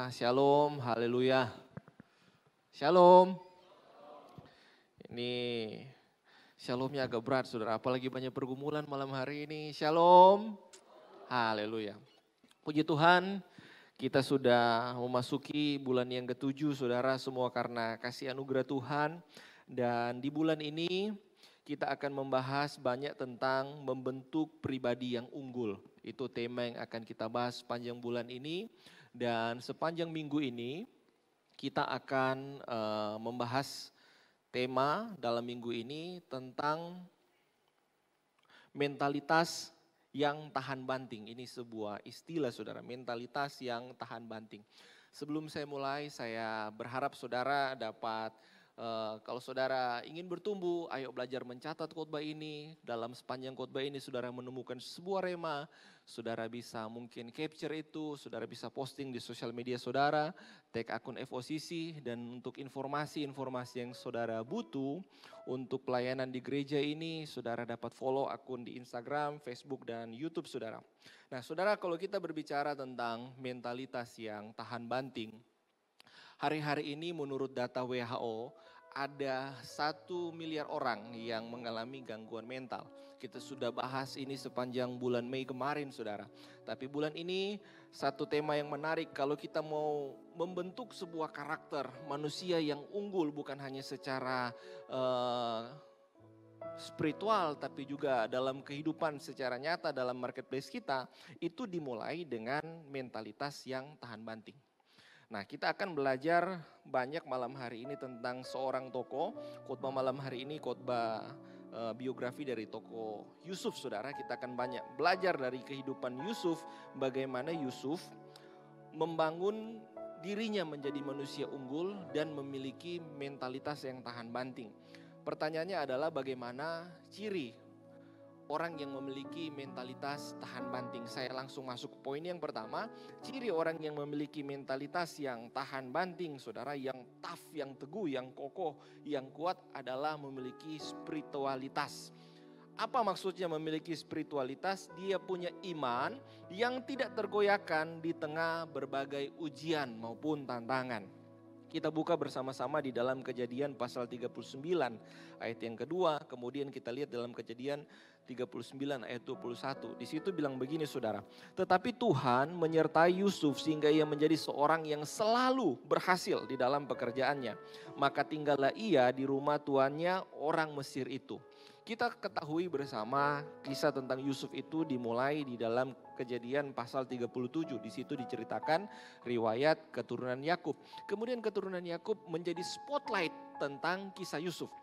Shalom, haleluya. Shalom. Ini shalomnya agak berat saudara, apalagi banyak pergumulan malam hari ini. Shalom, haleluya. Puji Tuhan, kita sudah memasuki bulan yang ketujuh saudara, semua karena kasih anugerah Tuhan. Dan di bulan ini kita akan membahas banyak tentang membentuk pribadi yang unggul. Itu tema yang akan kita bahas sepanjang bulan ini. Dan sepanjang minggu ini kita akan membahas tema dalam minggu ini tentang mentalitas yang tahan banting. Ini sebuah istilah saudara, mentalitas yang tahan banting. Sebelum saya mulai, saya berharap saudara dapat, kalau saudara ingin bertumbuh, ayo belajar mencatat khotbah ini. Dalam sepanjang khotbah ini saudara menemukan sebuah rema, saudara bisa mungkin capture itu, saudara bisa posting di sosial media saudara, tag akun FOCC, dan untuk informasi-informasi yang saudara butuh untuk pelayanan di gereja ini, saudara dapat follow akun di Instagram, Facebook, dan YouTube saudara. Nah saudara, kalau kita berbicara tentang mentalitas yang tahan banting, hari-hari ini menurut data WHO ada 1 miliar orang yang mengalami gangguan mental. Kita sudah bahas ini sepanjang bulan Mei kemarin saudara. Tapi bulan ini satu tema yang menarik, kalau kita mau membentuk sebuah karakter manusia yang unggul bukan hanya secara spiritual tapi juga dalam kehidupan secara nyata dalam marketplace kita, itu dimulai dengan mentalitas yang tahan banting. Nah, kita akan belajar banyak malam hari ini tentang seorang tokoh. Khotbah malam hari ini khotbah biografi dari tokoh Yusuf saudara. Kita akan banyak belajar dari kehidupan Yusuf, bagaimana Yusuf membangun dirinya menjadi manusia unggul dan memiliki mentalitas yang tahan banting. Pertanyaannya adalah bagaimana ciri orang yang memiliki mentalitas tahan banting. Saya langsung masuk ke poin yang pertama. Ciri orang yang memiliki mentalitas yang tahan banting saudara, yang tough, yang teguh, yang kokoh, yang kuat adalah memiliki spiritualitas. Apa maksudnya memiliki spiritualitas? Dia punya iman yang tidak tergoyahkan di tengah berbagai ujian maupun tantangan. Kita buka bersama-sama di dalam Kejadian pasal 39 ayat yang kedua, kemudian kita lihat dalam Kejadian 39 ayat 21. Di situ bilang begini saudara, tetapi Tuhan menyertai Yusuf sehingga ia menjadi seorang yang selalu berhasil di dalam pekerjaannya. Maka tinggallah ia di rumah tuannya orang Mesir itu. Kita ketahui bersama kisah tentang Yusuf itu dimulai di dalam Kejadian pasal 37. Di situ diceritakan riwayat keturunan Yakub. Kemudian keturunan Yakub menjadi spotlight tentang kisah Yusuf.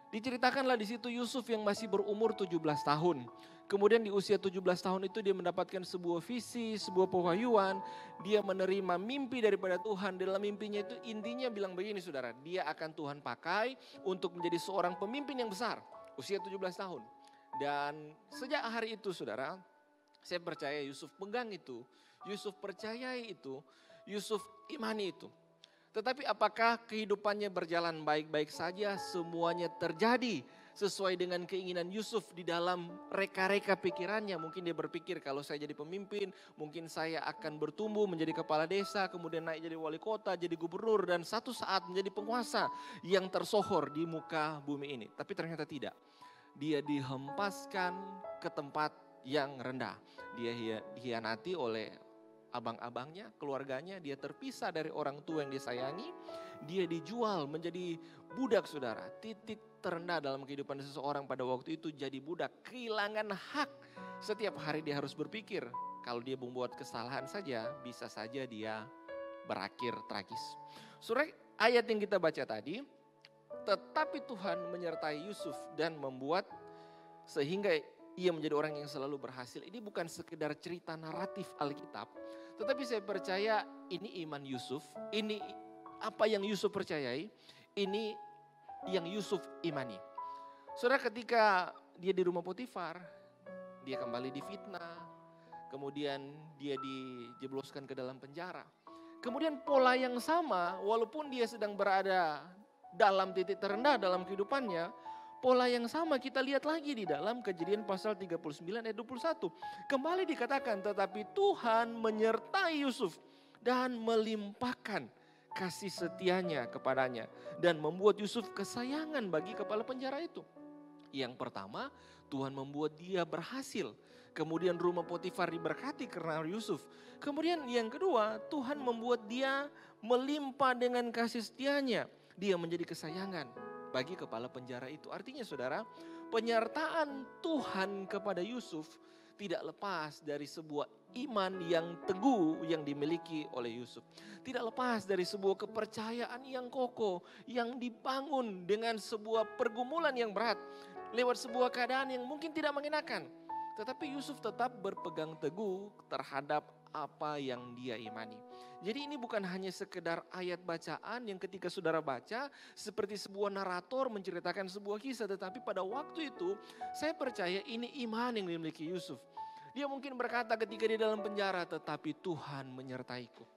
Diceritakanlah di situ Yusuf yang masih berumur 17 tahun. Kemudian di usia 17 tahun itu dia mendapatkan sebuah visi, sebuah pewahyuan. Dia menerima mimpi daripada Tuhan. Dalam mimpinya itu intinya bilang begini saudara, dia akan Tuhan pakai untuk menjadi seorang pemimpin yang besar. Usia 17 tahun. Dan sejak hari itu saudara, saya percaya Yusuf pegang itu. Yusuf percayai itu. Yusuf imani itu. Tetapi apakah kehidupannya berjalan baik-baik saja? Semuanya terjadi sesuai dengan keinginan Yusuf di dalam reka-reka pikirannya. Mungkin dia berpikir kalau saya jadi pemimpin, mungkin saya akan bertumbuh menjadi kepala desa, kemudian naik jadi wali kota, jadi gubernur, dan satu saat menjadi penguasa yang tersohor di muka bumi ini. Tapi ternyata tidak. Dia dihempaskan ke tempat yang rendah. Dia dihianati oleh abang-abangnya, keluarganya, dia terpisah dari orang tua yang disayangi, dia dijual menjadi budak saudara. Titik terendah dalam kehidupan seseorang pada waktu itu jadi budak, kehilangan hak. Setiap hari dia harus berpikir, kalau dia membuat kesalahan saja, bisa saja dia berakhir tragis. Surah ayat yang kita baca tadi, tetapi Tuhan menyertai Yusuf dan membuat sehingga ia menjadi orang yang selalu berhasil. Ini bukan sekedar cerita naratif Alkitab, tetapi saya percaya ini iman Yusuf, ini apa yang Yusuf percayai, ini yang Yusuf imani. Saudara, ketika dia di rumah Potifar, dia kembali difitnah, kemudian dia dijebloskan ke dalam penjara. Kemudian pola yang sama, walaupun dia sedang berada dalam titik terendah dalam kehidupannya, pola yang sama kita lihat lagi di dalam Kejadian pasal 39 ayat 21. Kembali dikatakan, tetapi Tuhan menyertai Yusuf dan melimpahkan kasih setianya kepadanya dan membuat Yusuf kesayangan bagi kepala penjara itu. Yang pertama, Tuhan membuat dia berhasil. Kemudian rumah Potifar diberkati karena Yusuf. Kemudian yang kedua, Tuhan membuat dia melimpah dengan kasih setianya. Dia menjadi kesayangan bagi kepala penjara itu. Artinya saudara, penyertaan Tuhan kepada Yusuf tidak lepas dari sebuah iman yang teguh yang dimiliki oleh Yusuf. Tidak lepas dari sebuah kepercayaan yang kokoh, yang dibangun dengan sebuah pergumulan yang berat. Lewat sebuah keadaan yang mungkin tidak mengenakan. Tetapi Yusuf tetap berpegang teguh terhadap apa yang dia imani. Jadi ini bukan hanya sekedar ayat bacaan yang ketika saudara baca seperti sebuah narator menceritakan sebuah kisah. Tetapi pada waktu itu saya percaya ini iman yang dimiliki Yusuf. Dia mungkin berkata ketika di dalam penjara, tetapi Tuhan menyertaiku.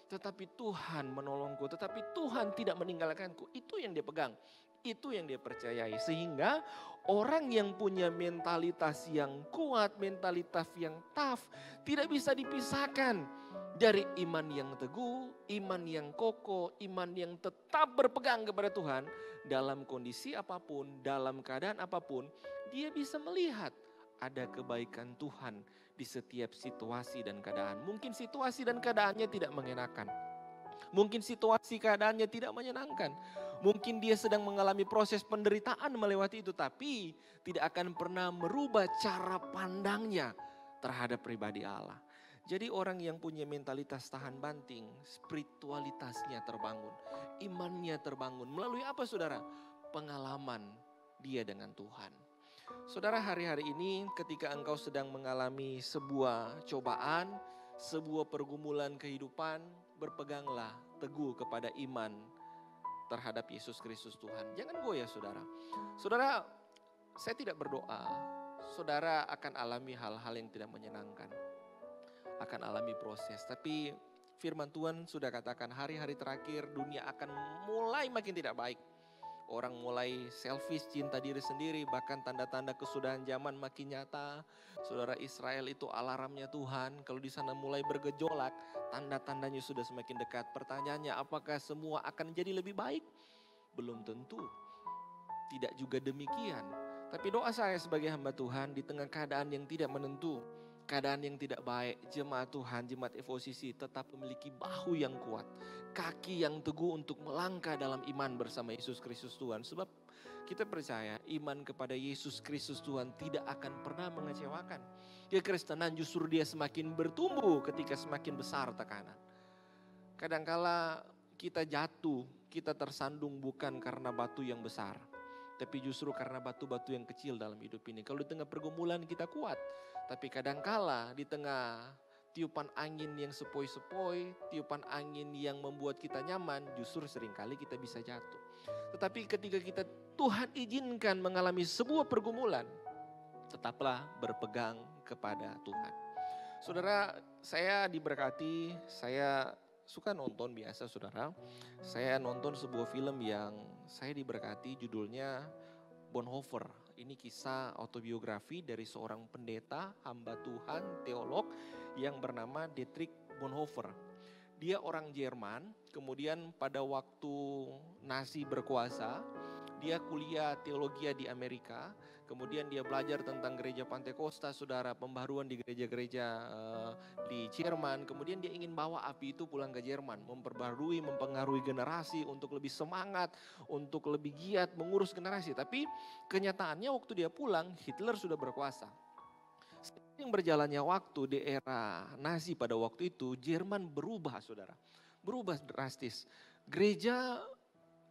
Tetapi Tuhan menolongku, tetapi Tuhan tidak meninggalkanku. Itu yang dia pegang, itu yang dia percayai. Sehingga orang yang punya mentalitas yang kuat, mentalitas yang tough, tidak bisa dipisahkan dari iman yang teguh, iman yang kokoh, iman yang tetap berpegang kepada Tuhan. Dalam kondisi apapun, dalam keadaan apapun, dia bisa melihat ada kebaikan Tuhan di setiap situasi dan keadaan. Mungkin situasi dan keadaannya tidak mengenakan. Mungkin situasi keadaannya tidak menyenangkan. Mungkin dia sedang mengalami proses penderitaan melewati itu. Tapi tidak akan pernah merubah cara pandangnya terhadap pribadi Allah. Jadi orang yang punya mentalitas tahan banting, spiritualitasnya terbangun. Imannya terbangun. Melalui apa saudara? Pengalaman dia dengan Tuhan. Saudara, hari-hari ini ketika engkau sedang mengalami sebuah cobaan, sebuah pergumulan kehidupan, berpeganglah teguh kepada iman terhadap Yesus Kristus Tuhan. Jangan goyah saudara. Saudara, saya tidak berdoa, saudara akan alami hal-hal yang tidak menyenangkan. Akan alami proses, tapi firman Tuhan sudah katakan hari-hari terakhir dunia akan mulai makin tidak baik. Orang mulai selfish, cinta diri sendiri, bahkan tanda-tanda kesudahan zaman makin nyata. Saudara, Israel itu alarmnya Tuhan, kalau di sana mulai bergejolak, tanda-tandanya sudah semakin dekat. Pertanyaannya, apakah semua akan jadi lebih baik? Belum tentu. Tidak juga demikian. Tapi doa saya sebagai hamba Tuhan di tengah keadaan yang tidak menentu, keadaan yang tidak baik, jemaat Tuhan, jemaat FOCC tetap memiliki bahu yang kuat, kaki yang teguh untuk melangkah dalam iman bersama Yesus Kristus Tuhan. Sebab kita percaya iman kepada Yesus Kristus Tuhan tidak akan pernah mengecewakan. Kekristenan justru dia semakin bertumbuh ketika semakin besar tekanan. Kadangkala kita jatuh, kita tersandung bukan karena batu yang besar, tapi justru karena batu-batu yang kecil dalam hidup ini. Kalau di tengah pergumulan kita kuat, tapi kadangkala di tengah tiupan angin yang sepoi-sepoi, tiupan angin yang membuat kita nyaman, justru seringkali kita bisa jatuh. Tetapi ketika kita Tuhan izinkan mengalami sebuah pergumulan, tetaplah berpegang kepada Tuhan. Saudara, saya diberkati, saya suka nonton biasa saudara. Saya nonton sebuah film yang saya diberkati, judulnya Bonhoeffer. Ini kisah autobiografi dari seorang pendeta, hamba Tuhan, teolog yang bernama Dietrich Bonhoeffer. Dia orang Jerman, kemudian pada waktu Nazi berkuasa, dia kuliah teologi di Amerika. Kemudian dia belajar tentang gereja Pantekosta, saudara, pembaharuan di gereja-gereja di Jerman. Kemudian dia ingin bawa api itu pulang ke Jerman, memperbarui, mempengaruhi generasi untuk lebih semangat, untuk lebih giat mengurus generasi. Tapi kenyataannya waktu dia pulang, Hitler sudah berkuasa. Yang berjalannya waktu di era Nazi pada waktu itu, Jerman berubah saudara. Berubah drastis. Gereja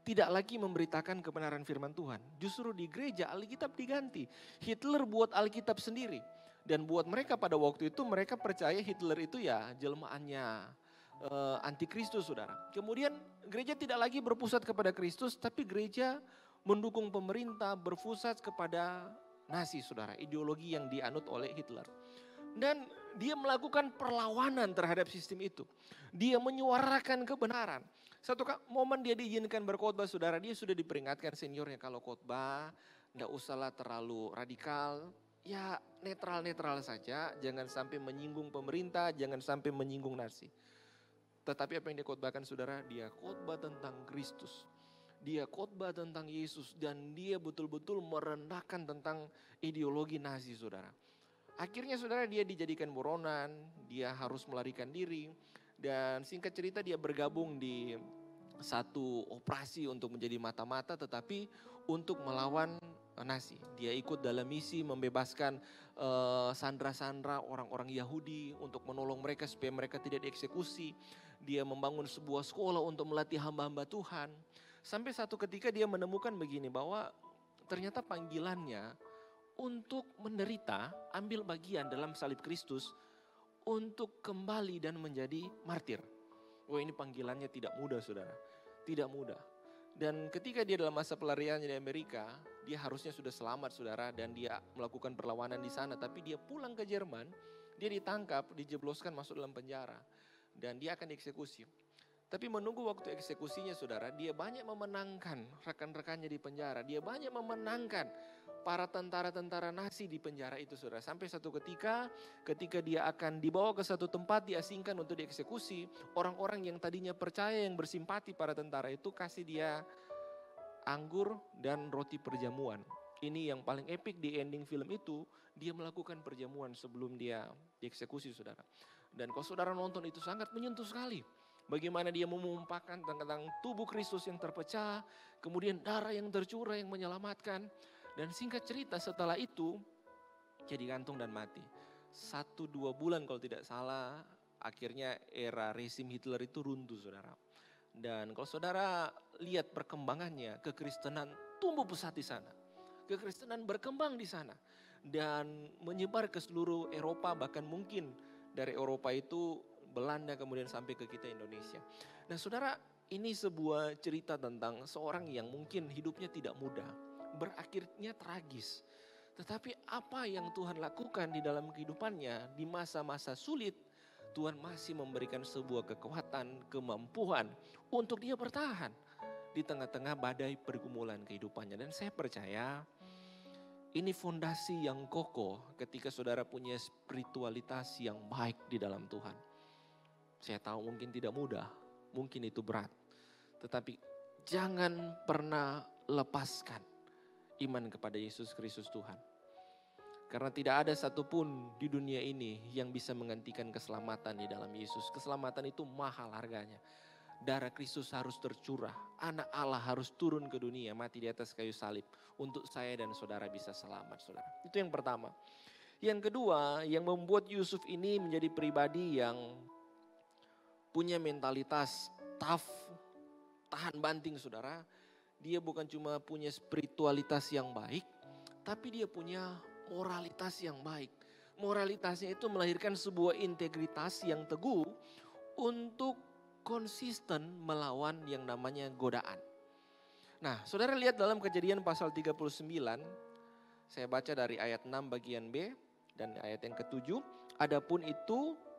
tidak lagi memberitakan kebenaran firman Tuhan. Justru di gereja Alkitab diganti. Hitler buat Alkitab sendiri. Dan buat mereka pada waktu itu mereka percaya Hitler itu ya jelmaannya antikristus saudara. Kemudian gereja tidak lagi berpusat kepada Kristus, tapi gereja mendukung pemerintah, berpusat kepada Nazi saudara. Ideologi yang dianut oleh Hitler. Dan dia melakukan perlawanan terhadap sistem itu. Dia menyuarakan kebenaran. Satu momen dia diizinkan berkhotbah saudara, dia sudah diperingatkan seniornya kalau khotbah enggak usahlah terlalu radikal, ya netral-netral saja, jangan sampai menyinggung pemerintah, jangan sampai menyinggung Nazi. Tetapi apa yang dia khotbahkan saudara? Dia khotbah tentang Kristus. Dia khotbah tentang Yesus dan dia betul-betul merendahkan tentang ideologi Nazi saudara. Akhirnya saudara dia dijadikan buronan, dia harus melarikan diri. Dan singkat cerita dia bergabung di satu operasi untuk menjadi mata-mata tetapi untuk melawan Nazi. Dia ikut dalam misi membebaskan sandera-sandera orang-orang Yahudi untuk menolong mereka supaya mereka tidak dieksekusi. Dia membangun sebuah sekolah untuk melatih hamba-hamba Tuhan. Sampai satu ketika dia menemukan begini bahwa ternyata panggilannya untuk menderita, ambil bagian dalam salib Kristus untuk kembali dan menjadi martir. Wah, ini panggilannya tidak mudah saudara, tidak mudah. Dan ketika dia dalam masa pelariannya di Amerika, dia harusnya sudah selamat saudara dan dia melakukan perlawanan di sana. Tapi dia pulang ke Jerman, dia ditangkap, dijebloskan masuk dalam penjara dan dia akan dieksekusi. Tapi menunggu waktu eksekusinya saudara, dia banyak memenangkan rekan-rekannya di penjara. Dia banyak memenangkan para tentara-tentara Nazi di penjara itu saudara. Sampai satu ketika dia akan dibawa ke satu tempat diasingkan untuk dieksekusi. Orang-orang yang tadinya percaya, yang bersimpati para tentara itu kasih dia anggur dan roti perjamuan. Ini yang paling epik di ending film itu, dia melakukan perjamuan sebelum dia dieksekusi saudara. Dan kalau saudara nonton itu sangat menyentuh sekali. Bagaimana dia memumpahkan tentang tubuh Kristus yang terpecah, kemudian darah yang tercurah yang menyelamatkan. Dan singkat cerita setelah itu, dia digantung dan mati. 1-2 bulan kalau tidak salah, akhirnya era rezim Hitler itu runtuh saudara. Dan kalau saudara lihat perkembangannya, kekristenan tumbuh pesat di sana. Kekristenan berkembang di sana. Dan menyebar ke seluruh Eropa, bahkan mungkin dari Eropa itu Belanda kemudian sampai ke kita Indonesia. Nah saudara, ini sebuah cerita tentang seorang yang mungkin hidupnya tidak mudah, berakhirnya tragis. Tetapi apa yang Tuhan lakukan di dalam kehidupannya di masa-masa sulit, Tuhan masih memberikan sebuah kekuatan, kemampuan untuk dia bertahan di tengah-tengah badai pergumulan kehidupannya. Dan saya percaya ini fondasi yang kokoh ketika saudara punya spiritualitas yang baik di dalam Tuhan. Saya tahu mungkin tidak mudah, mungkin itu berat. Tetapi jangan pernah lepaskan iman kepada Yesus Kristus Tuhan. Karena tidak ada satupun di dunia ini yang bisa menggantikan keselamatan di dalam Yesus. Keselamatan itu mahal harganya. Darah Kristus harus tercurah. Anak Allah harus turun ke dunia, mati di atas kayu salib. Untuk saya dan saudara bisa selamat saudara. Itu yang pertama. Yang kedua, yang membuat Yusuf ini menjadi pribadi yang punya mentalitas tough, tahan banting saudara. Dia bukan cuma punya spiritualitas yang baik, tapi dia punya moralitas yang baik. Moralitasnya itu melahirkan sebuah integritas yang teguh untuk konsisten melawan yang namanya godaan. Nah saudara lihat dalam Kejadian pasal 39, saya baca dari ayat 6 bagian B dan ayat yang ke-7.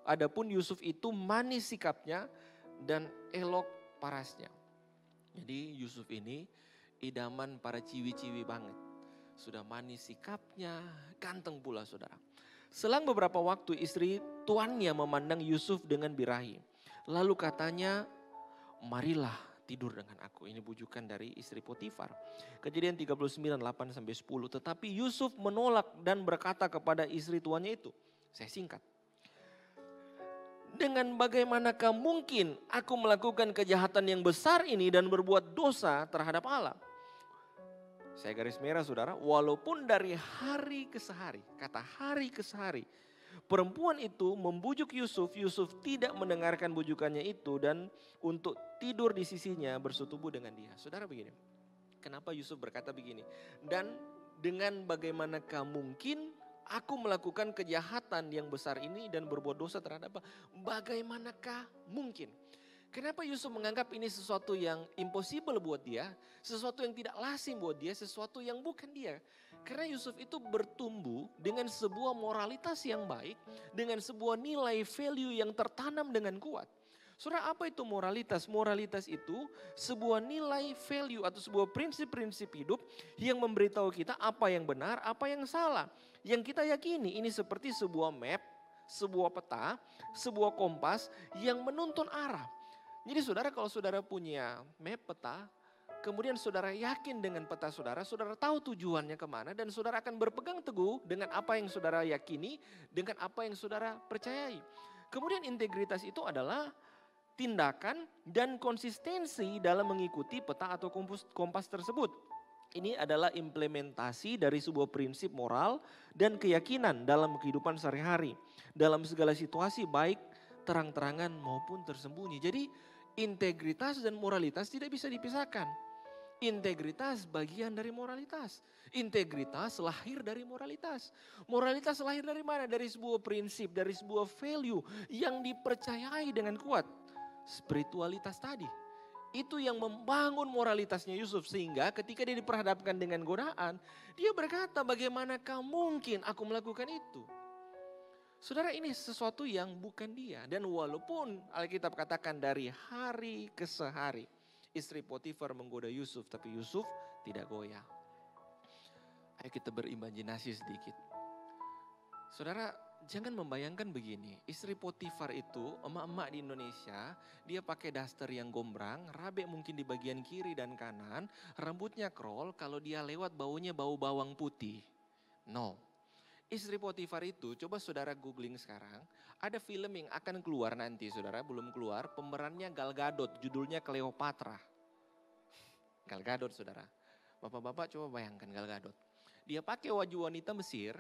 Adapun Yusuf itu manis sikapnya dan elok parasnya. Jadi Yusuf ini idaman para ciwi-ciwi banget. Sudah manis sikapnya, ganteng pula saudara. Selang beberapa waktu istri tuannya memandang Yusuf dengan birahi. Lalu katanya, marilah tidur dengan aku. Ini bujukan dari istri Potifar. Kejadian 39, 8-10. Tetapi Yusuf menolak dan berkata kepada istri tuannya itu. Saya singkat. Dengan bagaimanakah mungkin aku melakukan kejahatan yang besar ini dan berbuat dosa terhadap Allah? Saya garis merah saudara, walaupun dari hari ke sehari, kata hari ke sehari, perempuan itu membujuk Yusuf, Yusuf tidak mendengarkan bujukannya itu dan untuk tidur di sisinya bersetubuh dengan dia. Saudara begini, kenapa Yusuf berkata begini? Dan dengan bagaimanakah mungkin aku melakukan kejahatan yang besar ini dan berbuat dosa terhadap apa? Bagaimanakah mungkin? Kenapa Yusuf menganggap ini sesuatu yang impossible buat dia, sesuatu yang tidak lazim buat dia, sesuatu yang bukan dia. Karena Yusuf itu bertumbuh dengan sebuah moralitas yang baik, dengan sebuah nilai value yang tertanam dengan kuat. Saudara, apa itu moralitas? Moralitas itu sebuah nilai value atau sebuah prinsip-prinsip hidup yang memberitahu kita apa yang benar, apa yang salah. Yang kita yakini ini seperti sebuah map, sebuah peta, sebuah kompas yang menuntun arah. Jadi saudara kalau saudara punya map peta, kemudian saudara yakin dengan peta saudara tahu tujuannya kemana dan saudara akan berpegang teguh dengan apa yang saudara yakini, dengan apa yang saudara percayai. Kemudian integritas itu adalah tindakan dan konsistensi dalam mengikuti peta atau kompas tersebut. Ini adalah implementasi dari sebuah prinsip moral dan keyakinan dalam kehidupan sehari-hari. Dalam segala situasi baik terang-terangan maupun tersembunyi. Jadi integritas dan moralitas tidak bisa dipisahkan. Integritas bagian dari moralitas. Integritas lahir dari moralitas. Moralitas lahir dari mana? Dari sebuah prinsip, dari sebuah value yang dipercayai dengan kuat. Spiritualitas tadi. Itu yang membangun moralitasnya Yusuf sehingga ketika dia diperhadapkan dengan godaan, dia berkata bagaimanakah mungkin aku melakukan itu. Saudara, ini sesuatu yang bukan dia. Dan walaupun Alkitab katakan dari hari ke sehari istri Potifar menggoda Yusuf, tapi Yusuf tidak goyah. Ayo kita berimajinasi sedikit. Saudara, jangan membayangkan begini, istri Potifar itu, emak-emak di Indonesia, dia pakai daster yang gombrang, rabe mungkin di bagian kiri dan kanan, rambutnya krol, kalau dia lewat baunya bau bawang putih. No. Istri Potifar itu, coba saudara googling sekarang, ada film yang akan keluar nanti saudara, belum keluar, pemerannya Gal Gadot, judulnya Cleopatra. Gal Gadot saudara, bapak-bapak coba bayangkan Gal Gadot. Dia pakai wajah wanita Mesir,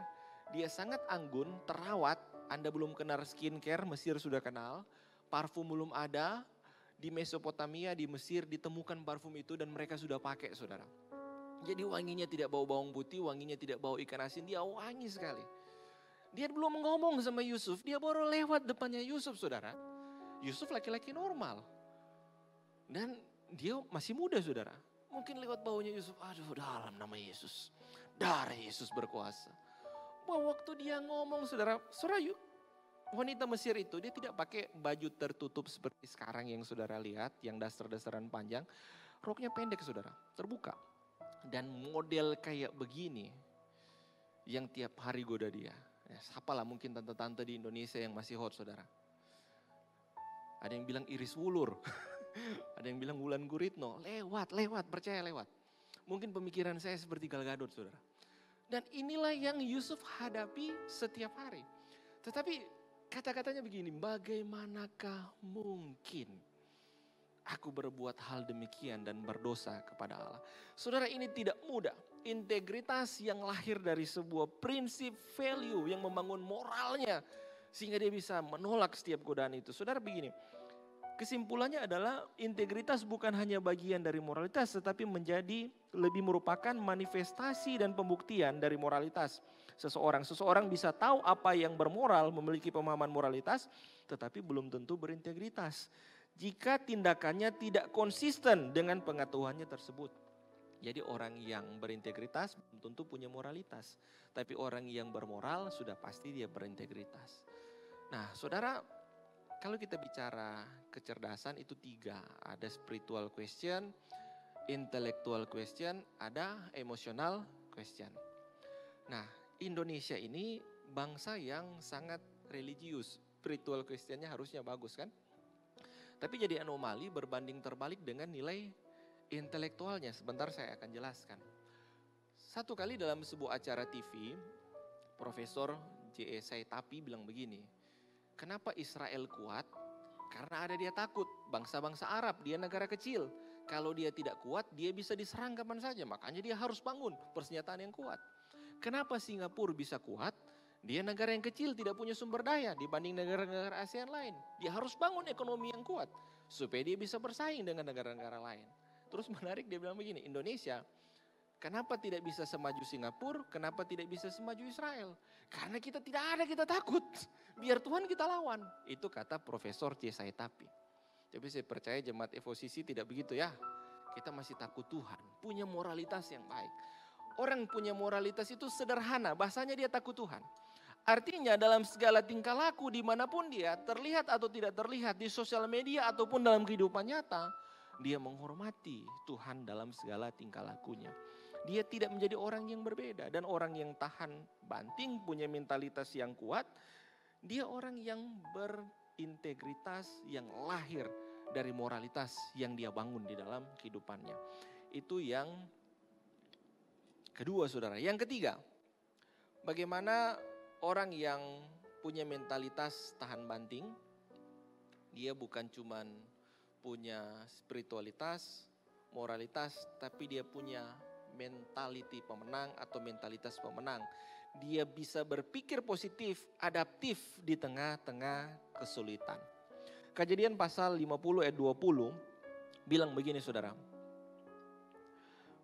dia sangat anggun, terawat, Anda belum kenal skincare, Mesir sudah kenal, parfum belum ada, di Mesopotamia, di Mesir ditemukan parfum itu dan mereka sudah pakai saudara. Jadi wanginya tidak bau bawang putih, wanginya tidak bau ikan asin, dia wangi sekali. Dia belum ngomong sama Yusuf, dia baru lewat depannya Yusuf saudara. Yusuf laki-laki normal. Dan dia masih muda saudara. Mungkin lewat baunya Yusuf, aduh dalam nama Yesus. Darah Yesus berkuasa. Bahwa waktu dia ngomong saudara, wanita Mesir itu dia tidak pakai baju tertutup seperti sekarang yang saudara lihat, yang dasar-dasaran panjang. Roknya pendek saudara, terbuka. Dan model kayak begini yang tiap hari goda dia. Ya, siapalah mungkin tante-tante di Indonesia yang masih hot saudara. Ada yang bilang Iris Wulur. Ada yang bilang Wulan Guritno. Lewat, percaya lewat. Mungkin pemikiran saya seperti Gal Gadot saudara. Dan inilah yang Yusuf hadapi setiap hari. Tetapi kata-katanya begini, bagaimanakah mungkin aku berbuat hal demikian dan berdosa kepada Allah. Saudara, ini tidak mudah. Integritas yang lahir dari sebuah prinsip value yang membangun moralnya. Sehingga dia bisa menolak setiap godaan itu. Saudara begini, kesimpulannya adalah integritas bukan hanya bagian dari moralitas. Tetapi menjadi lebih merupakan manifestasi dan pembuktian dari moralitas seseorang. Seseorang bisa tahu apa yang bermoral, memiliki pemahaman moralitas. Tetapi belum tentu berintegritas jika tindakannya tidak konsisten dengan pengetahuannya tersebut. Jadi orang yang berintegritas belum tentu punya moralitas. Tapi orang yang bermoral sudah pasti dia berintegritas. Nah saudara, kalau kita bicara kecerdasan itu 3. Ada spiritual question, intellectual question, ada emotional question. Nah Indonesia ini bangsa yang sangat religius. Spiritual questionnya harusnya bagus kan? Tapi jadi anomali berbanding terbalik dengan nilai intelektualnya. Sebentar saya akan jelaskan. Satu kali dalam sebuah acara TV, Profesor J.E. Saitapi bilang begini. Kenapa Israel kuat? Karena ada dia takut. Bangsa-bangsa Arab, dia negara kecil. Kalau dia tidak kuat, dia bisa diserang kapan saja. Makanya dia harus bangun persenjataan yang kuat. Kenapa Singapura bisa kuat? Dia negara yang kecil, tidak punya sumber daya dibanding negara-negara ASEAN lain. Dia harus bangun ekonomi yang kuat supaya dia bisa bersaing dengan negara-negara lain. Terus menarik dia bilang begini, Indonesia kenapa tidak bisa semaju Singapura, kenapa tidak bisa semaju Israel? Karena kita tidak ada, kita takut. Biar Tuhan kita lawan. Itu kata Profesor C. Saitapi. Tapi saya percaya jemaat FOCC tidak begitu ya. Kita masih takut Tuhan, punya moralitas yang baik. Orang punya moralitas itu sederhana, bahasanya dia takut Tuhan. Artinya dalam segala tingkah laku dimanapun dia terlihat atau tidak terlihat di sosial media ataupun dalam kehidupan nyata. Dia menghormati Tuhan dalam segala tingkah lakunya. Dia tidak menjadi orang yang berbeda dan orang yang tahan banting punya mentalitas yang kuat. Dia orang yang berintegritas yang lahir dari moralitas yang dia bangun di dalam kehidupannya. Itu yang kedua, saudara. Yang ketiga, bagaimana orang yang punya mentalitas tahan banting, dia bukan cuman punya spiritualitas, moralitas, tapi dia punya mentality pemenang atau mentalitas pemenang. Dia bisa berpikir positif, adaptif di tengah-tengah kesulitan. Kejadian pasal 50 ayat 20 bilang begini, saudara.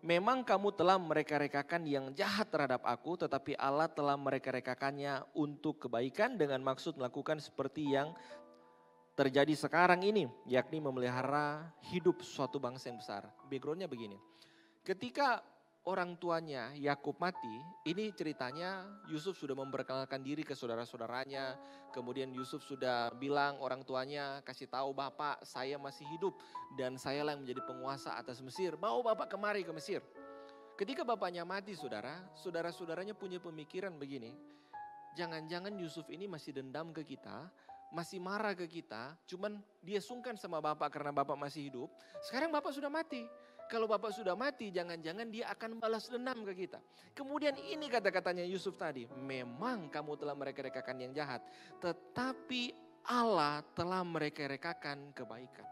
Memang kamu telah mereka-rekakan yang jahat terhadap aku, tetapi Allah telah mereka-rekakannya untuk kebaikan dengan maksud melakukan seperti yang terjadi sekarang ini, yakni memelihara hidup suatu bangsa yang besar. Backgroundnya begini, ketika orang tuanya Yakub mati, ini ceritanya Yusuf sudah memperkenalkan diri ke saudara-saudaranya. Kemudian Yusuf sudah bilang orang tuanya, kasih tahu bapak saya masih hidup dan saya yang menjadi penguasa atas Mesir. Bawa bapak kemari ke Mesir. Ketika bapaknya mati, saudara-saudaranya punya pemikiran begini. Jangan-jangan Yusuf ini masih dendam ke kita, masih marah ke kita, cuman dia sungkan sama bapak karena bapak masih hidup. Sekarang bapak sudah mati. Kalau bapak sudah mati, jangan-jangan dia akan balas dendam ke kita. Kemudian ini kata-katanya Yusuf tadi, memang kamu telah mereka-rekakan yang jahat, tetapi Allah telah mereka-rekakan kebaikan.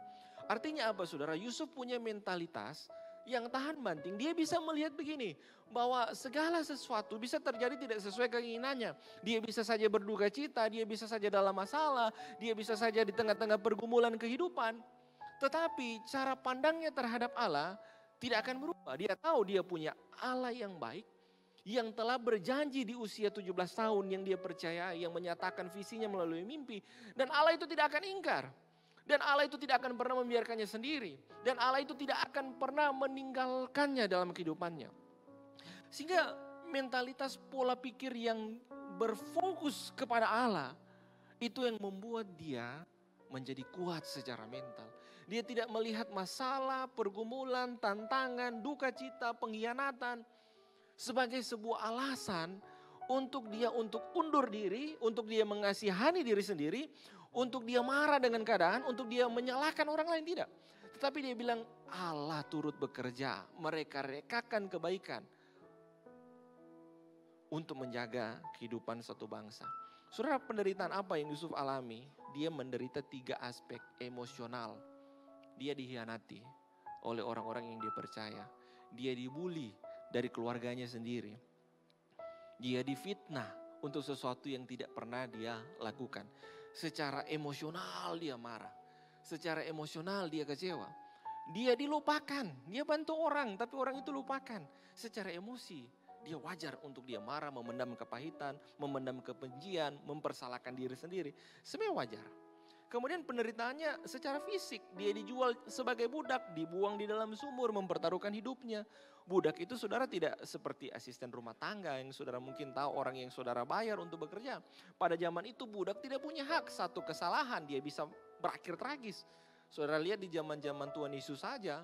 Artinya apa, saudara? Yusuf punya mentalitas yang tahan banting. Dia bisa melihat begini, bahwa segala sesuatu bisa terjadi tidak sesuai keinginannya. Dia bisa saja berduka cita, dia bisa saja dalam masalah, dia bisa saja di tengah-tengah pergumulan kehidupan. Tetapi cara pandangnya terhadap Allah tidak akan berubah. Dia tahu dia punya Allah yang baik, yang telah berjanji di usia 17 tahun yang dia percaya, yang menyatakan visinya melalui mimpi. Dan Allah itu tidak akan ingkar. Dan Allah itu tidak akan pernah membiarkannya sendiri. Dan Allah itu tidak akan pernah meninggalkannya dalam kehidupannya. Sehingga mentalitas pola pikir yang berfokus kepada Allah, itu yang membuat dia menjadi kuat secara mental. Dia tidak melihat masalah, pergumulan, tantangan, duka cita, pengkhianatan sebagai sebuah alasan untuk dia untuk undur diri, untuk dia mengasihani diri sendiri, untuk dia marah dengan keadaan, untuk dia menyalahkan orang lain, tidak. Tetapi dia bilang Allah turut bekerja, mereka rekakan kebaikan untuk menjaga kehidupan satu bangsa. Saudara, penderitaan apa yang Yusuf alami? Dia menderita 3 aspek emosional. Dia dikhianati oleh orang-orang yang dia percaya. Dia dibully dari keluarganya sendiri. Dia difitnah untuk sesuatu yang tidak pernah dia lakukan. Secara emosional dia marah. Secara emosional dia kecewa. Dia dilupakan. Dia bantu orang tapi orang itu lupakan. Secara emosi dia wajar untuk dia marah, memendam kepahitan, memendam kebencian, mempersalahkan diri sendiri. Sebenarnya wajar. Kemudian penderitaannya secara fisik, dia dijual sebagai budak, dibuang di dalam sumur, mempertaruhkan hidupnya. Budak itu saudara tidak seperti asisten rumah tangga yang saudara mungkin tahu, orang yang saudara bayar untuk bekerja. Pada zaman itu budak tidak punya hak, satu kesalahan dia bisa berakhir tragis. Saudara lihat di zaman-zaman Tuhan Yesus saja,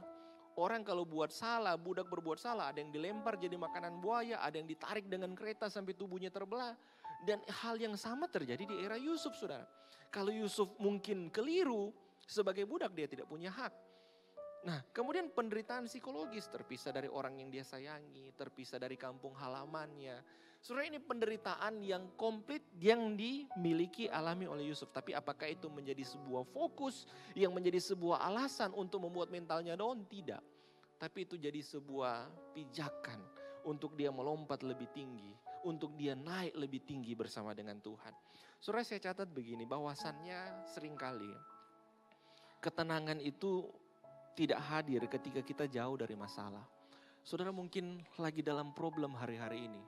orang kalau buat salah, budak berbuat salah, ada yang dilempar jadi makanan buaya, ada yang ditarik dengan kereta sampai tubuhnya terbelah. Dan hal yang sama terjadi di era Yusuf, saudara. Kalau Yusuf mungkin keliru, sebagai budak dia tidak punya hak. Nah, kemudian penderitaan psikologis, terpisah dari orang yang dia sayangi, terpisah dari kampung halamannya. Saudara, ini penderitaan yang komplit yang dimiliki, alami oleh Yusuf. Tapi apakah itu menjadi sebuah fokus, yang menjadi sebuah alasan untuk membuat mentalnya down? Tidak. Tapi itu jadi sebuah pijakan untuk dia melompat lebih tinggi, untuk dia naik lebih tinggi bersama dengan Tuhan. Saudara, saya catat begini, bahwasannya seringkali ketenangan itu tidak hadir ketika kita jauh dari masalah. Saudara mungkin lagi dalam problem hari-hari ini.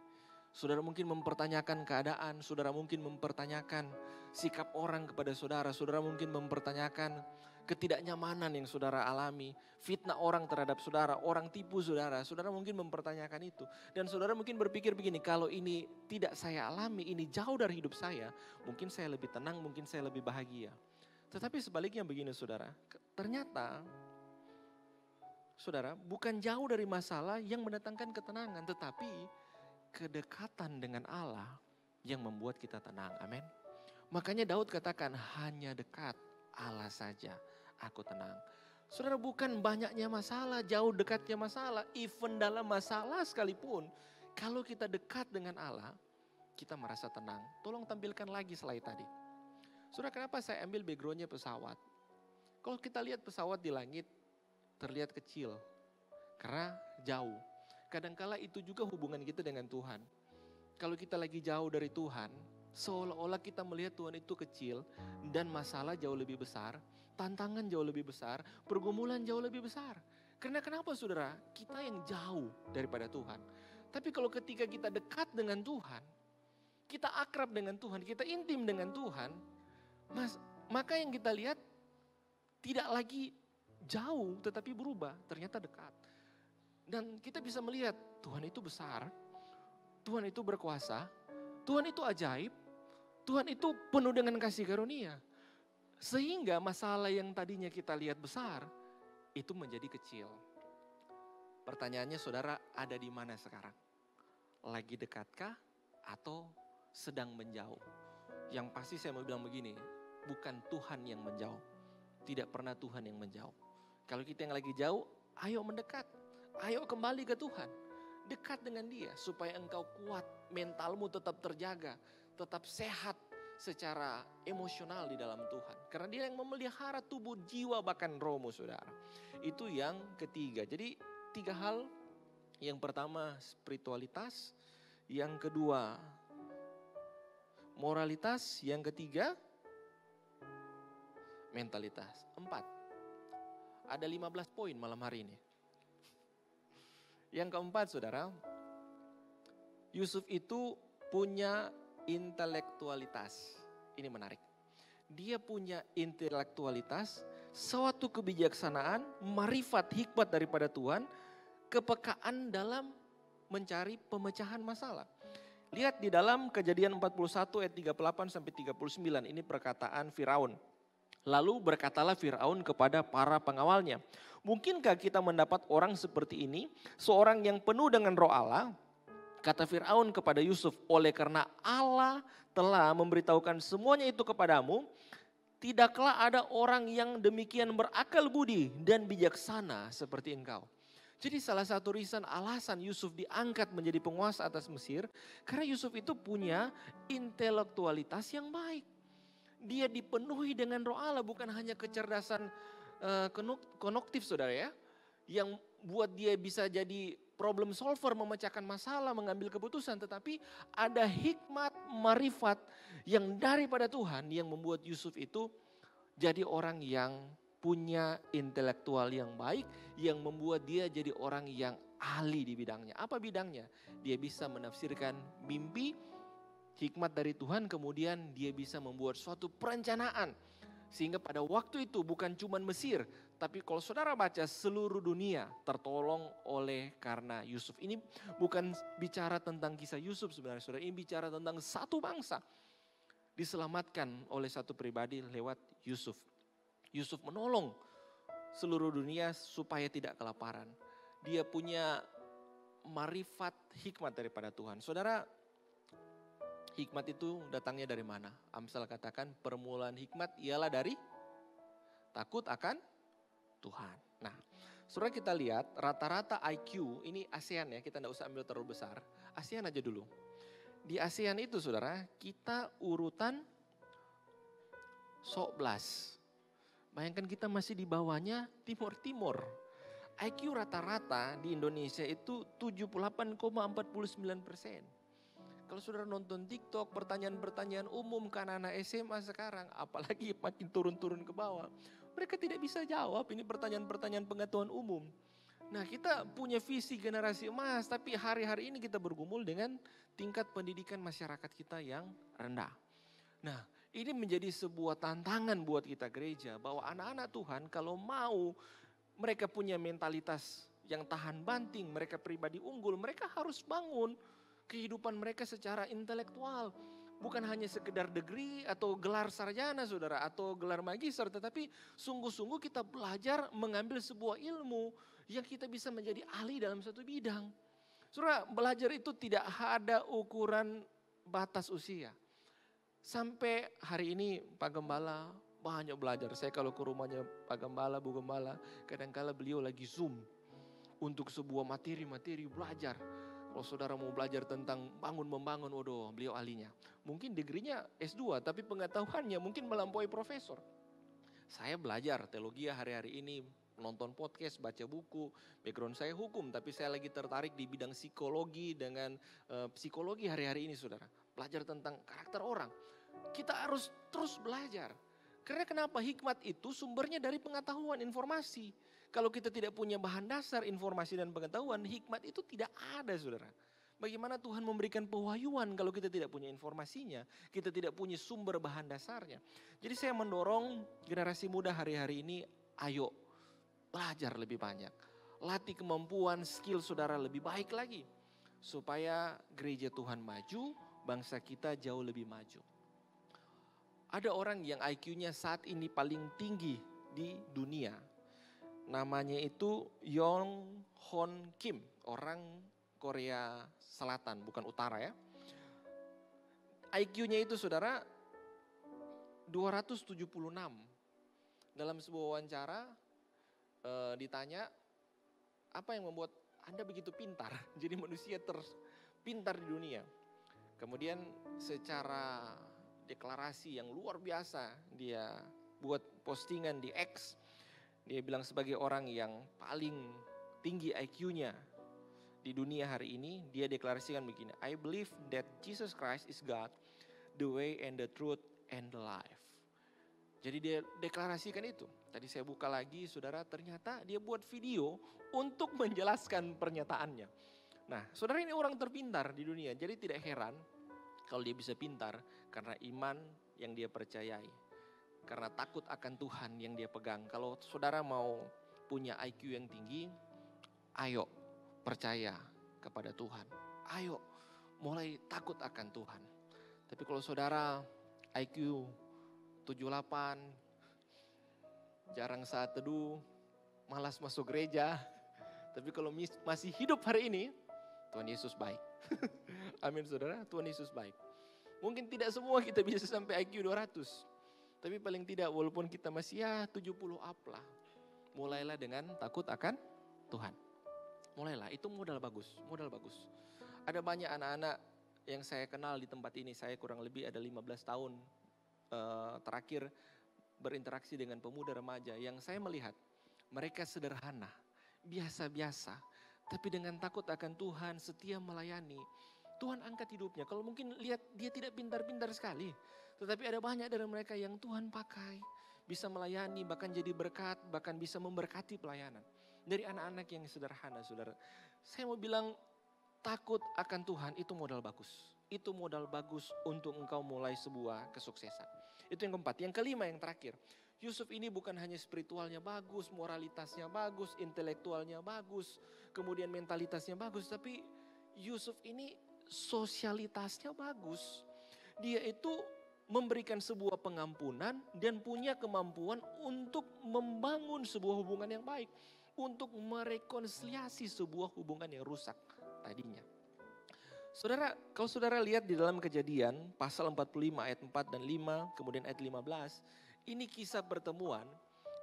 Saudara mungkin mempertanyakan keadaan, saudara mungkin mempertanyakan sikap orang kepada saudara, saudara mungkin mempertanyakan ketidaknyamanan yang saudara alami, fitnah orang terhadap saudara, orang tipu saudara, saudara mungkin mempertanyakan itu. Dan saudara mungkin berpikir begini, kalau ini tidak saya alami, ini jauh dari hidup saya, mungkin saya lebih tenang, mungkin saya lebih bahagia. Tetapi sebaliknya begini saudara, ternyata saudara bukan jauh dari masalah yang mendatangkan ketenangan, tetapi kedekatan dengan Allah yang membuat kita tenang. Amin. Makanya Daud katakan hanya dekat Allah saja aku tenang. Saudara, bukan banyaknya masalah, jauh dekatnya masalah, even dalam masalah sekalipun, kalau kita dekat dengan Allah, kita merasa tenang. Tolong tampilkan lagi slide tadi. Saudara, kenapa saya ambil backgroundnya pesawat? Kalau kita lihat pesawat di langit, terlihat kecil, karena jauh. Kadangkala itu juga hubungan kita dengan Tuhan. Kalau kita lagi jauh dari Tuhan, seolah-olah kita melihat Tuhan itu kecil dan masalah jauh lebih besar, tantangan jauh lebih besar, pergumulan jauh lebih besar. Karena kenapa saudara? Kita yang jauh daripada Tuhan. Tapi kalau ketika kita dekat dengan Tuhan, kita akrab dengan Tuhan, kita intim dengan Tuhan, maka yang kita lihat tidak lagi jauh tetapi berubah, ternyata dekat. Dan kita bisa melihat Tuhan itu besar, Tuhan itu berkuasa, Tuhan itu ajaib, Tuhan itu penuh dengan kasih karunia. Sehingga masalah yang tadinya kita lihat besar, itu menjadi kecil. Pertanyaannya saudara, ada di mana sekarang? Lagi dekatkah atau sedang menjauh? Yang pasti saya mau bilang begini, bukan Tuhan yang menjauh. Tidak pernah Tuhan yang menjauh. Kalau kita yang lagi jauh, ayo mendekat. Ayo kembali ke Tuhan. Dekat dengan Dia supaya engkau kuat, mentalmu tetap terjaga, tetap sehat secara emosional di dalam Tuhan. Karena Dia yang memelihara tubuh, jiwa, bahkan rohmu saudara. Itu yang ketiga. Jadi 3 hal. Yang pertama spiritualitas, yang kedua moralitas, yang ketiga mentalitas. 4. Ada 15 poin malam hari ini. Yang keempat saudara, Yusuf itu punya intelektualitas. Ini menarik. Dia punya intelektualitas, suatu kebijaksanaan, marifat, hikmat daripada Tuhan, kepekaan dalam mencari pemecahan masalah. Lihat di dalam Kejadian 41 ayat 38 sampai 39, ini perkataan Firaun. Lalu berkatalah Firaun kepada para pengawalnya, mungkinkah kita mendapat orang seperti ini, seorang yang penuh dengan roh Allah? Kata Firaun kepada Yusuf, oleh karena Allah telah memberitahukan semuanya itu kepadamu, tidaklah ada orang yang demikian berakal budi dan bijaksana seperti engkau. Jadi salah satu alasan Yusuf diangkat menjadi penguasa atas Mesir, karena Yusuf itu punya intelektualitas yang baik. Dia dipenuhi dengan roh Allah, bukan hanya kecerdasan konoktif saudara ya. Yang buat dia bisa jadi problem solver, memecahkan masalah, mengambil keputusan. Tetapi ada hikmat, marifat yang daripada Tuhan yang membuat Yusuf itu jadi orang yang punya intelektual yang baik. Yang membuat dia jadi orang yang ahli di bidangnya. Apa bidangnya? Dia bisa menafsirkan mimpi, hikmat dari Tuhan, kemudian dia bisa membuat suatu perencanaan. Sehingga pada waktu itu bukan cuma Mesir, tapi kalau saudara baca seluruh dunia tertolong oleh karena Yusuf. Ini bukan bicara tentang kisah Yusuf sebenarnya saudara, ini bicara tentang satu bangsa. Diselamatkan oleh satu pribadi lewat Yusuf. Yusuf menolong seluruh dunia supaya tidak kelaparan. Dia punya marifat hikmat daripada Tuhan. Saudara, hikmat itu datangnya dari mana? Amsal katakan permulaan hikmat ialah dari takut akan Tuhan. Nah, saudara kita lihat rata-rata IQ, ini ASEAN ya, kita tidak usah ambil terlalu besar. ASEAN aja dulu. Di ASEAN itu saudara, kita urutan 11. Bayangkan kita masih di bawahnya Timur-Timur. IQ rata-rata di Indonesia itu 78,49%. Kalau saudara nonton TikTok, pertanyaan-pertanyaan umum ke anak-anak SMA sekarang, apalagi makin turun-turun ke bawah, mereka tidak bisa jawab, ini pertanyaan-pertanyaan pengetahuan umum. Nah, kita punya visi generasi emas, tapi hari-hari ini kita bergumul dengan tingkat pendidikan masyarakat kita yang rendah. Nah, ini menjadi sebuah tantangan buat kita gereja, bahwa anak-anak Tuhan kalau mau mereka punya mentalitas yang tahan banting, mereka pribadi unggul, mereka harus bangun kehidupan mereka secara intelektual. Bukan hanya sekedar degree atau gelar sarjana saudara, atau gelar magister, tetapi sungguh-sungguh kita belajar mengambil sebuah ilmu yang kita bisa menjadi ahli dalam satu bidang. Saudara, belajar itu tidak ada ukuran batas usia. Sampai hari ini Pak Gembala banyak belajar. Saya kalau ke rumahnya Pak Gembala, Bu Gembala, kadang-kala beliau lagi Zoom untuk sebuah materi belajar. Kalau saudara mau belajar tentang bangun-membangun, waduh beliau ahlinya. Mungkin degree-nya S2, tapi pengetahuannya mungkin melampaui profesor. Saya belajar teologi hari-hari ini, nonton podcast, baca buku, background saya hukum, tapi saya lagi tertarik di bidang psikologi dengan psikologi hari-hari ini saudara. Belajar tentang karakter orang. Kita harus terus belajar. Karena kenapa? Hikmat itu sumbernya dari pengetahuan, informasi. Kalau kita tidak punya bahan dasar informasi dan pengetahuan, hikmat itu tidak ada saudara. Bagaimana Tuhan memberikan pewahyuan kalau kita tidak punya informasinya, kita tidak punya sumber bahan dasarnya. Jadi saya mendorong generasi muda hari-hari ini, ayo belajar lebih banyak. Latih kemampuan, skill saudara lebih baik lagi. Supaya gereja Tuhan maju, bangsa kita jauh lebih maju. Ada orang yang IQ-nya saat ini paling tinggi di dunia. Namanya itu Yong Hon Kim, orang Korea Selatan, bukan utara ya. IQ-nya itu saudara 276. Dalam sebuah wawancara ditanya, apa yang membuat Anda begitu pintar? Jadi manusia terpintar di dunia. Kemudian secara deklarasi yang luar biasa, dia buat postingan di X. Dia bilang sebagai orang yang paling tinggi IQ-nya di dunia hari ini, dia deklarasikan begini, I believe that Jesus Christ is God, the way and the truth and the life. Jadi dia deklarasikan itu. Tadi saya buka lagi, saudara, ternyata dia buat video untuk menjelaskan pernyataannya. Nah, saudara ini orang terpintar di dunia, jadi tidak heran kalau dia bisa pintar karena iman yang dia percayai. Karena takut akan Tuhan yang dia pegang. Kalau saudara mau punya IQ yang tinggi, ayo percaya kepada Tuhan. Ayo mulai takut akan Tuhan. Tapi kalau saudara IQ 78, jarang saat teduh, malas masuk gereja. Tapi kalau masih hidup hari ini, Tuhan Yesus baik. Amin saudara, Tuhan Yesus baik. Mungkin tidak semua kita bisa sampai IQ 200. Tapi paling tidak walaupun kita masih 70 up lah. Mulailah dengan takut akan Tuhan. Mulailah, itu modal bagus, modal bagus. Ada banyak anak-anak yang saya kenal di tempat ini, saya kurang lebih ada 15 tahun terakhir berinteraksi dengan pemuda remaja yang saya melihat mereka sederhana, biasa-biasa, tapi dengan takut akan Tuhan, setia melayani. Tuhan angkat hidupnya. Kalau mungkin lihat dia tidak pintar-pintar sekali, tetapi ada banyak dari mereka yang Tuhan pakai, bisa melayani, bahkan jadi berkat, bahkan bisa memberkati pelayanan. Dari anak-anak yang sederhana, saudara. Saya mau bilang takut akan Tuhan itu modal bagus. Itu modal bagus untuk engkau mulai sebuah kesuksesan. Itu yang keempat. Yang kelima, yang terakhir. Yusuf ini bukan hanya spiritualnya bagus, moralitasnya bagus, intelektualnya bagus, kemudian mentalitasnya bagus, tapi Yusuf ini sosialitasnya bagus. Dia itu memberikan sebuah pengampunan dan punya kemampuan untuk membangun sebuah hubungan yang baik. Untuk merekonsiliasi sebuah hubungan yang rusak tadinya. Saudara, kalau saudara lihat di dalam Kejadian pasal 45 ayat 4 dan 5, kemudian ayat 15, ini kisah pertemuan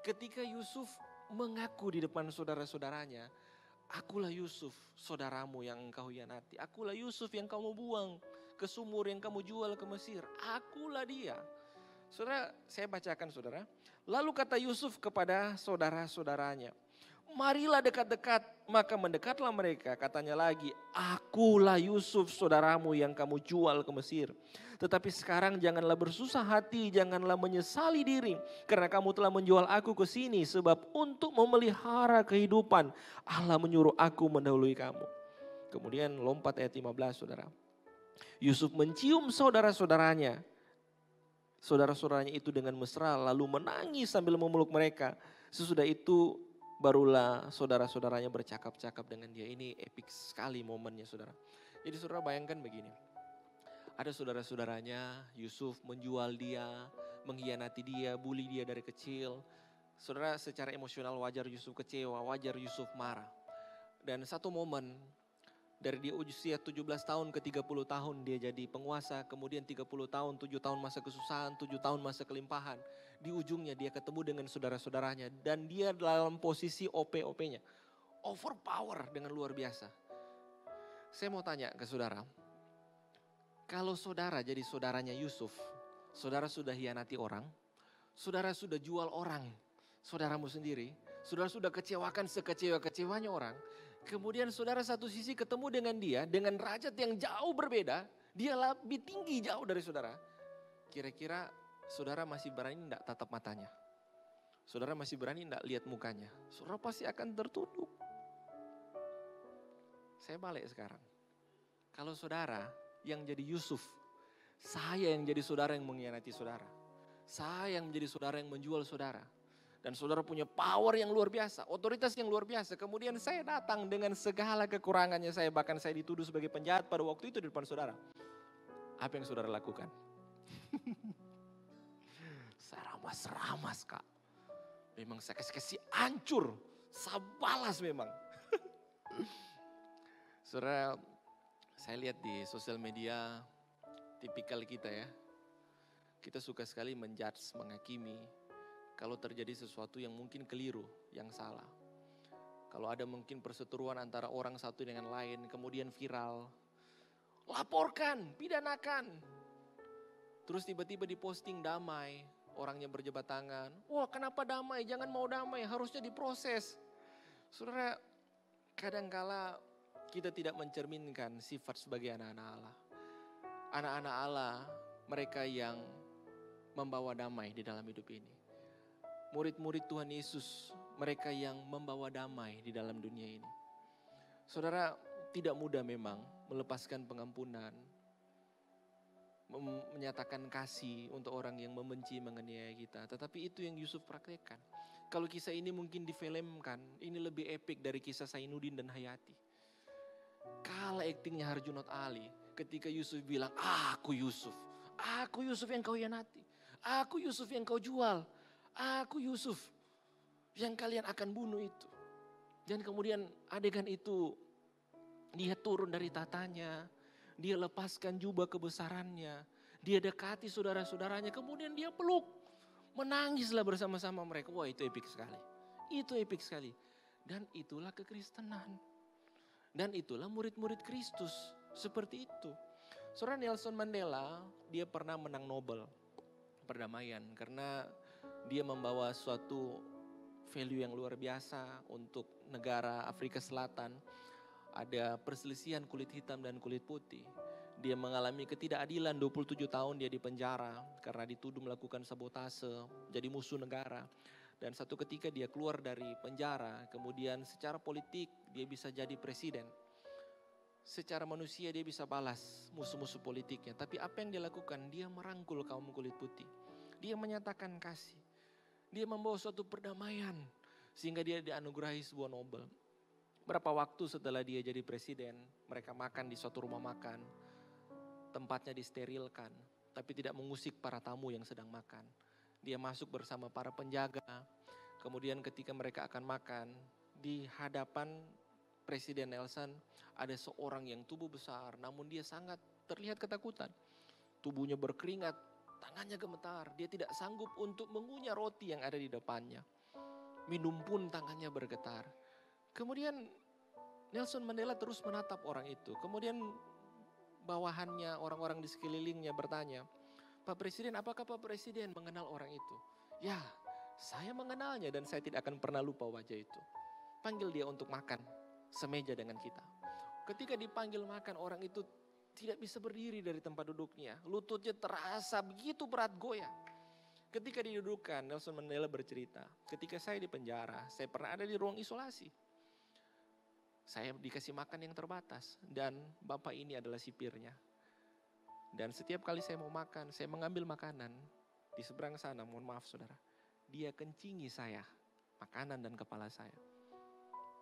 ketika Yusuf mengaku di depan saudara-saudaranya, akulah Yusuf, saudaramu yang engkau hianati. Akulah Yusuf yang kamu buang ke sumur, yang kamu jual ke Mesir. Akulah dia. Saudara, saya bacakan saudara. Lalu kata Yusuf kepada saudara-saudaranya, marilah dekat-dekat, maka mendekatlah mereka. Katanya lagi, akulah Yusuf saudaramu yang kamu jual ke Mesir. Tetapi sekarang janganlah bersusah hati, janganlah menyesali diri. Karena kamu telah menjual aku ke sini, sebab untuk memelihara kehidupan Allah menyuruh aku mendahului kamu. Kemudian lompat ayat 15 saudara. Yusuf mencium saudara-saudaranya. Saudara-saudaranya itu dengan mesra lalu menangis sambil memeluk mereka. Sesudah itu barulah saudara-saudaranya bercakap-cakap dengan dia. Ini epic sekali momennya saudara. Jadi saudara bayangkan begini. Ada saudara-saudaranya, Yusuf menjual dia, mengkhianati dia, bully dia dari kecil. Saudara secara emosional wajar Yusuf kecewa, wajar Yusuf marah. Dan satu momen Dari dia usia 17 tahun ke 30 tahun dia jadi penguasa, kemudian 30 tahun, 7 tahun masa kesusahan, 7 tahun masa kelimpahan. Di ujungnya dia ketemu dengan saudara-saudaranya dan dia dalam posisi OP-OP-nya. Overpower dengan luar biasa. Saya mau tanya ke saudara, kalau saudara jadi saudaranya Yusuf, saudara sudah hianati orang, saudara sudah jual orang, saudaramu sendiri, saudara sudah kecewakan sekecewa-kecewanya orang, kemudian saudara satu sisi ketemu dengan dia, dengan derajat yang jauh berbeda, dia lebih tinggi jauh dari saudara. Kira-kira saudara masih berani enggak tatap matanya? Saudara masih berani enggak lihat mukanya? Saudara pasti akan tertunduk. Saya balik sekarang. Kalau saudara yang jadi Yusuf, saya yang jadi saudara yang mengkhianati saudara. Saya yang menjadi saudara yang menjual saudara. Dan saudara punya power yang luar biasa, otoritas yang luar biasa. Kemudian saya datang dengan segala kekurangannya saya, bahkan saya dituduh sebagai penjahat pada waktu itu di depan saudara. Apa yang saudara lakukan? Saya ramas-ramas kak. Memang saya kasih hancur, saya balas memang. Saudara, saya lihat di sosial media, tipikal kita ya. Kita suka sekali menjudge, menghakimi. Kalau terjadi sesuatu yang mungkin keliru, yang salah. Kalau ada mungkin perseteruan antara orang satu dengan lain, kemudian viral. Laporkan, pidanakan. Terus tiba-tiba diposting damai, orangnya berjabat tangan. Wah kenapa damai, jangan mau damai, harusnya diproses. Saudara, kadangkala kita tidak mencerminkan sifat sebagai anak-anak Allah. Anak-anak Allah, mereka yang membawa damai di dalam hidup ini. Murid-murid Tuhan Yesus, mereka yang membawa damai di dalam dunia ini. Saudara, tidak mudah memang melepaskan pengampunan, menyatakan kasih untuk orang yang membenci, menganiaya kita. Tetapi itu yang Yusuf praktekkan. Kalau kisah ini mungkin difilmkan, ini lebih epik dari kisah Sainuddin dan Hayati. Kalah aktingnya Herjunot Ali ketika Yusuf bilang, aku Yusuf yang kau hianati, aku Yusuf yang kau jual, aku Yusuf yang kalian akan bunuh itu. Dan kemudian adegan itu dia turun dari tatanya, dia lepaskan jubah kebesarannya, dia dekati saudara-saudaranya, kemudian dia peluk, menangislah bersama-sama mereka. Wah itu epik sekali, itu epik sekali. Dan itulah kekristenan. Dan itulah murid-murid Kristus, seperti itu. Saudara Nelson Mandela, dia pernah menang Nobel perdamaian karena dia membawa suatu value yang luar biasa untuk negara Afrika Selatan. Ada perselisihan kulit hitam dan kulit putih. Dia mengalami ketidakadilan, 27 tahun dia dipenjara karena dituduh melakukan sabotase, jadi musuh negara. Dan satu ketika dia keluar dari penjara, kemudian secara politik dia bisa jadi presiden. Secara manusia dia bisa balas musuh-musuh politiknya. Tapi apa yang dia lakukan? Dia merangkul kaum kulit putih. Dia menyatakan kasih. Dia membawa suatu perdamaian sehingga dia dianugerahi sebuah Nobel. Berapa waktu setelah dia jadi presiden, mereka makan di suatu rumah makan. Tempatnya disterilkan, tapi tidak mengusik para tamu yang sedang makan. Dia masuk bersama para penjaga. Kemudian ketika mereka akan makan, di hadapan Presiden Nelson ada seorang yang tubuh besar, namun dia sangat terlihat ketakutan. Tubuhnya berkeringat, tangannya gemetar. Dia tidak sanggup untuk mengunyah roti yang ada di depannya. Minum pun tangannya bergetar. Kemudian Nelson Mandela terus menatap orang itu. Kemudian bawahannya, orang-orang di sekelilingnya bertanya, Pak Presiden, apakah Pak Presiden mengenal orang itu? Ya, saya mengenalnya dan saya tidak akan pernah lupa wajah itu. Panggil dia untuk makan, semeja dengan kita. Ketika dipanggil makan, orang itu tidak bisa berdiri dari tempat duduknya. Lututnya terasa begitu berat goyah. Ketika didudukkan, Nelson Mandela bercerita, ketika saya di penjara, saya pernah ada di ruang isolasi. Saya dikasih makan yang terbatas dan bapak ini adalah sipirnya. Dan setiap kali saya mau makan, saya mengambil makanan di seberang sana, mohon maaf saudara. Dia kencingi saya, makanan dan kepala saya.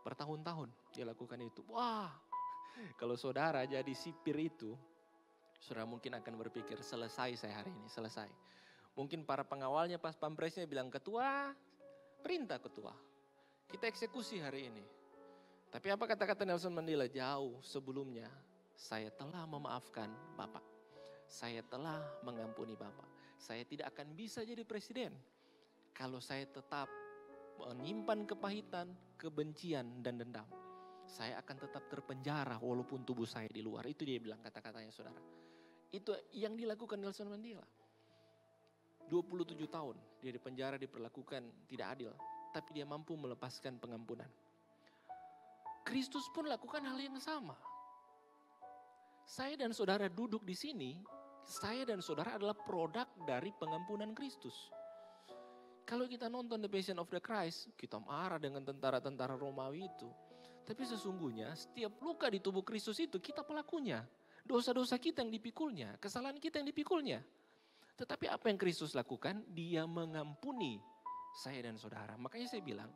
Bertahun-tahun dia lakukan itu. Wah, kalau saudara jadi sipir itu, saudara mungkin akan berpikir, selesai saya hari ini, selesai. Mungkin para pengawalnya pas pampresnya bilang, ketua, perintah ketua. Kita eksekusi hari ini. Tapi apa kata-kata Nelson Mandela? Jauh sebelumnya, saya telah memaafkan Bapak. Saya telah mengampuni Bapak. Saya tidak akan bisa jadi presiden kalau saya tetap menyimpan kepahitan, kebencian, dan dendam. Saya akan tetap terpenjara walaupun tubuh saya di luar. Itu dia bilang kata-katanya, saudara. Itu yang dilakukan Nelson Mandela. 27 tahun dia di penjara, diperlakukan tidak adil. Tapi dia mampu melepaskan pengampunan. Kristus pun lakukan hal yang sama. Saya dan saudara duduk di sini, saya dan saudara adalah produk dari pengampunan Kristus. Kalau kita nonton The Passion of the Christ, kita marah dengan tentara-tentara Romawi itu. Tapi sesungguhnya setiap luka di tubuh Kristus itu kita pelakunya. Dosa-dosa kita yang dipikulnya, kesalahan kita yang dipikulnya. Tetapi apa yang Kristus lakukan? Dia mengampuni saya dan saudara. Makanya saya bilang,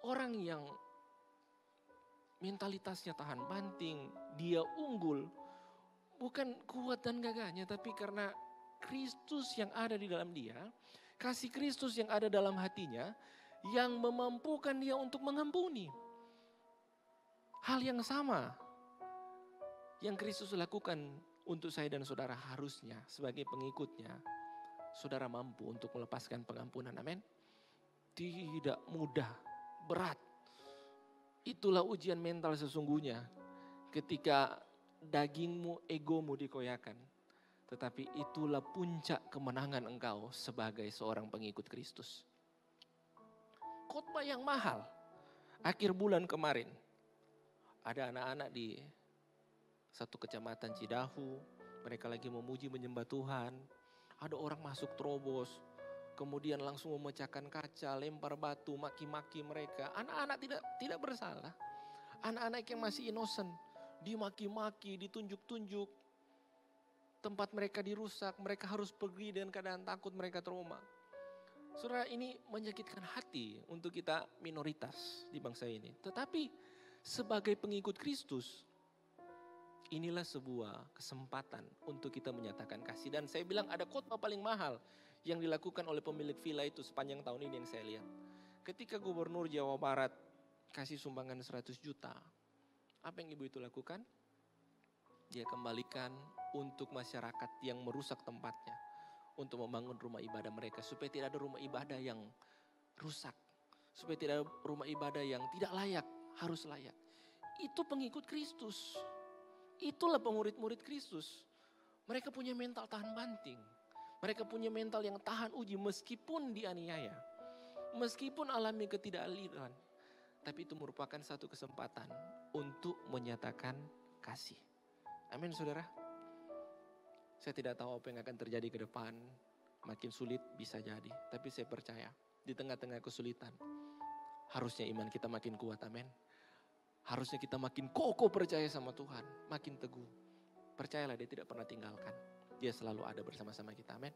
orang yang mentalitasnya tahan banting, dia unggul, bukan kuat dan gagahnya, tapi karena Kristus yang ada di dalam dia, kasih Kristus yang ada dalam hatinya, yang memampukan dia untuk mengampuni. Hal yang sama yang Kristus lakukan untuk saya dan saudara, harusnya sebagai pengikutnya, saudara mampu untuk melepaskan pengampunan. Amin. Tidak mudah, berat. Itulah ujian mental sesungguhnya ketika dagingmu, egomu dikoyakan. Tetapi itulah puncak kemenangan engkau sebagai seorang pengikut Kristus. Khotbah yang mahal. Akhir bulan kemarin, ada anak-anak di satu kecamatan Cidahu. Mereka lagi memuji menyembah Tuhan. Ada orang masuk terobos. Kemudian langsung memecahkan kaca, lempar batu, maki-maki mereka. Anak-anak tidak bersalah. Anak-anak yang masih innocent. Dimaki-maki, ditunjuk-tunjuk. Tempat mereka dirusak, mereka harus pergi dengan keadaan takut, mereka trauma. Saudara, ini menyakitkan hati untuk kita minoritas di bangsa ini. Tetapi sebagai pengikut Kristus, inilah sebuah kesempatan untuk kita menyatakan kasih. Dan saya bilang ada khotbah paling mahal yang dilakukan oleh pemilik villa itu sepanjang tahun ini yang saya lihat. Ketika Gubernur Jawa Barat kasih sumbangan 100 juta, apa yang ibu itu lakukan? Dia kembalikan untuk masyarakat yang merusak tempatnya, untuk membangun rumah ibadah mereka, supaya tidak ada rumah ibadah yang rusak, supaya tidak ada rumah ibadah yang tidak layak, harus layak. Itu pengikut Kristus. Itulah pemurid-murid Kristus. Mereka punya mental tahan banting. Mereka punya mental yang tahan uji meskipun dianiaya. Meskipun alami ketidakadilan. Tapi itu merupakan satu kesempatan untuk menyatakan kasih. Amin, saudara. Saya tidak tahu apa yang akan terjadi ke depan. Makin sulit bisa jadi. Tapi saya percaya di tengah-tengah kesulitan, harusnya iman kita makin kuat. Amin. Harusnya kita makin kokoh percaya sama Tuhan. Makin teguh. Percayalah, dia tidak pernah tinggalkan. Dia selalu ada bersama-sama kita. Amin.